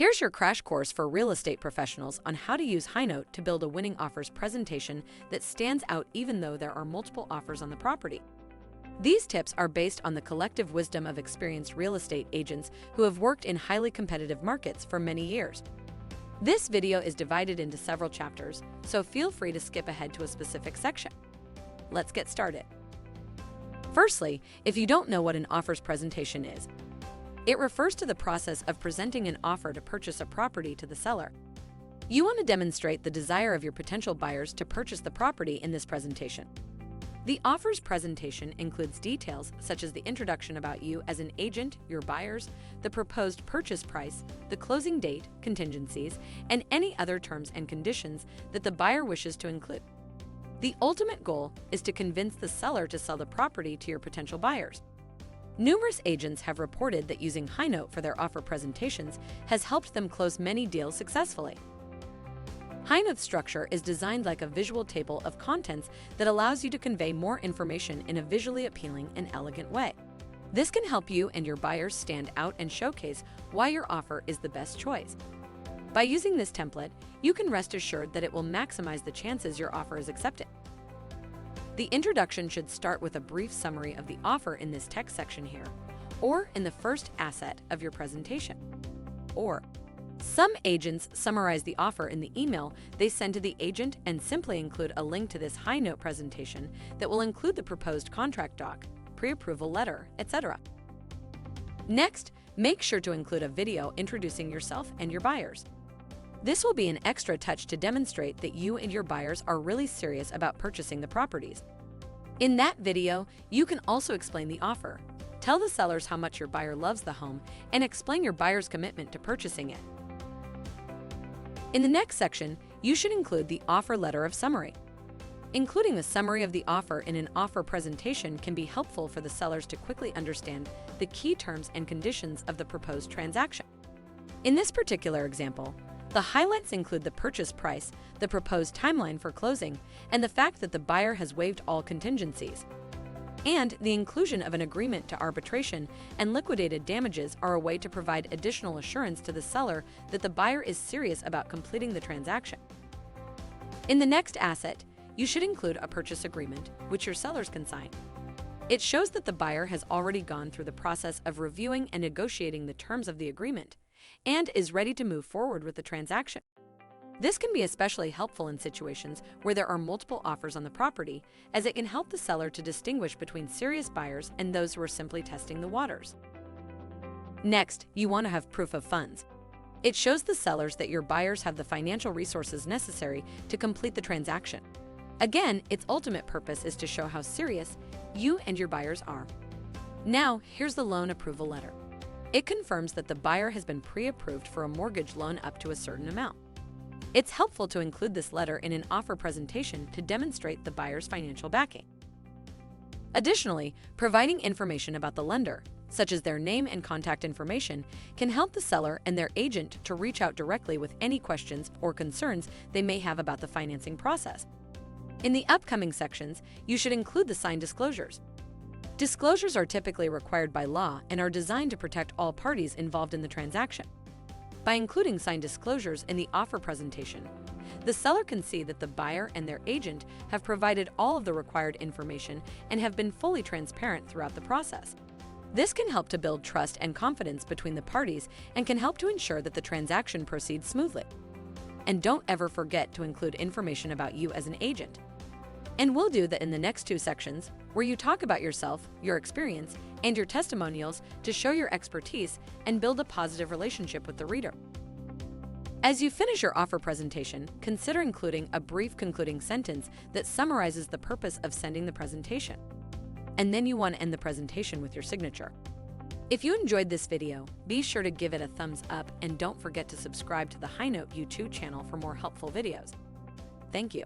Here's your crash course for real estate professionals on how to use Highnote to build a winning offers presentation that stands out even though there are multiple offers on the property. These tips are based on the collective wisdom of experienced real estate agents who have worked in highly competitive markets for many years. This video is divided into several chapters, so feel free to skip ahead to a specific section. Let's get started. Firstly, if you don't know what an offers presentation is, it refers to the process of presenting an offer to purchase a property to the seller. You want to demonstrate the desire of your potential buyers to purchase the property in this presentation. The offers presentation includes details such as the introduction about you as an agent, your buyers, the proposed purchase price, the closing date, contingencies, and any other terms and conditions that the buyer wishes to include. The ultimate goal is to convince the seller to sell the property to your potential buyers. Numerous agents have reported that using Highnote for their offer presentations has helped them close many deals successfully. Highnote's structure is designed like a visual table of contents that allows you to convey more information in a visually appealing and elegant way. This can help you and your buyers stand out and showcase why your offer is the best choice. By using this template, you can rest assured that it will maximize the chances your offer is accepted. The introduction should start with a brief summary of the offer in this text section here, or in the first asset of your presentation. Or, some agents summarize the offer in the email they send to the agent and simply include a link to this Highnote presentation that will include the proposed contract doc, pre-approval letter, etc. Next, make sure to include a video introducing yourself and your buyers. This will be an extra touch to demonstrate that you and your buyers are really serious about purchasing the properties. In that video, you can also explain the offer, tell the sellers how much your buyer loves the home, and explain your buyer's commitment to purchasing it. In the next section, you should include the offer letter of summary. Including a summary of the offer in an offer presentation can be helpful for the sellers to quickly understand the key terms and conditions of the proposed transaction. In this particular example, the highlights include the purchase price, the proposed timeline for closing, and the fact that the buyer has waived all contingencies. And the inclusion of an agreement to arbitration and liquidated damages are a way to provide additional assurance to the seller that the buyer is serious about completing the transaction. In the next asset, you should include a purchase agreement, which your sellers can sign. It shows that the buyer has already gone through the process of reviewing and negotiating the terms of the agreement and is ready to move forward with the transaction. This can be especially helpful in situations where there are multiple offers on the property, as it can help the seller to distinguish between serious buyers and those who are simply testing the waters. Next, you want to have proof of funds. It shows the sellers that your buyers have the financial resources necessary to complete the transaction. Again, its ultimate purpose is to show how serious you and your buyers are. Now, here's the loan approval letter. It confirms that the buyer has been pre-approved for a mortgage loan up to a certain amount. It's helpful to include this letter in an offer presentation to demonstrate the buyer's financial backing. Additionally, providing information about the lender, such as their name and contact information, can help the seller and their agent to reach out directly with any questions or concerns they may have about the financing process. In the upcoming sections, you should include the signed disclosures. Disclosures are typically required by law and are designed to protect all parties involved in the transaction. By including signed disclosures in the offer presentation, the seller can see that the buyer and their agent have provided all of the required information and have been fully transparent throughout the process. This can help to build trust and confidence between the parties and can help to ensure that the transaction proceeds smoothly. And don't ever forget to include information about you as an agent. And we'll do that in the next two sections, where you talk about yourself, your experience, and your testimonials to show your expertise and build a positive relationship with the reader. As you finish your offer presentation, consider including a brief concluding sentence that summarizes the purpose of sending the presentation. And then you want to end the presentation with your signature. If you enjoyed this video, be sure to give it a thumbs up and don't forget to subscribe to the Highnote YouTube channel for more helpful videos. Thank you.